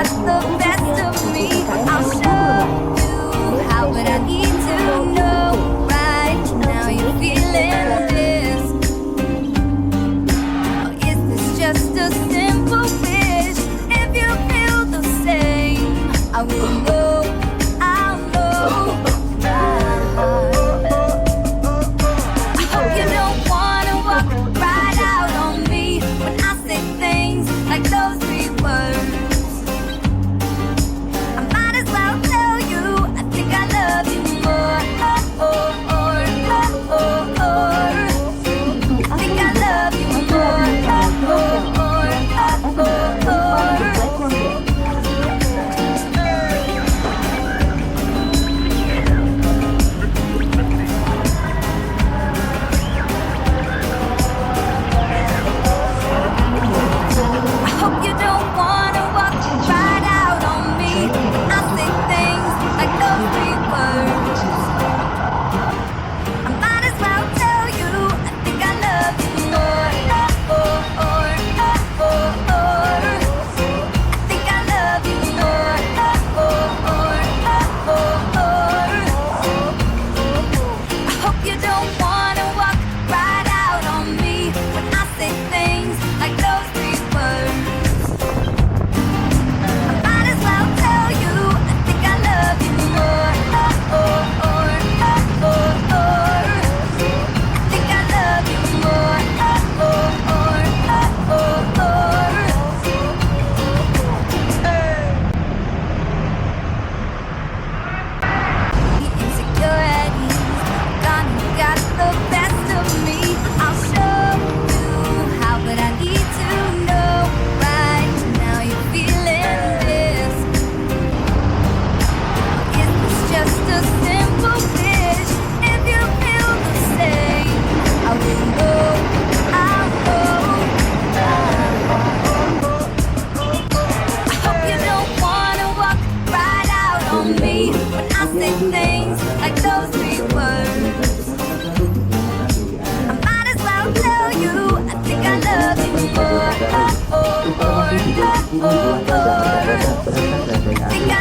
got the best of me. I'll show you how, but I need to know right now you're feeling this. Or is this just a simple wish? If you feel the same, I will know, I'll know. I hope you don't wanna walk right out on me when I say things like those three words. I might as well tell you, I think I love you more. I think I love you more. I hope you don't wanna walk right out on me when I say things like those three words. I might as well tell you, I think I love you more. I think I love you more. I hope you don't wanna walk right out on me when I say things like those three words. I might as well tell you, I think I love you more. I think I love you more. Insecurities got the best of me. I'll show you how, but I need to know right now you're feeling this. Is this just a simple wish? If you feel the same, I will know, I'll know. I hope you don't wanna walk right out on me when I say things like those three words. I might as well tell you, I think I love you more. I think I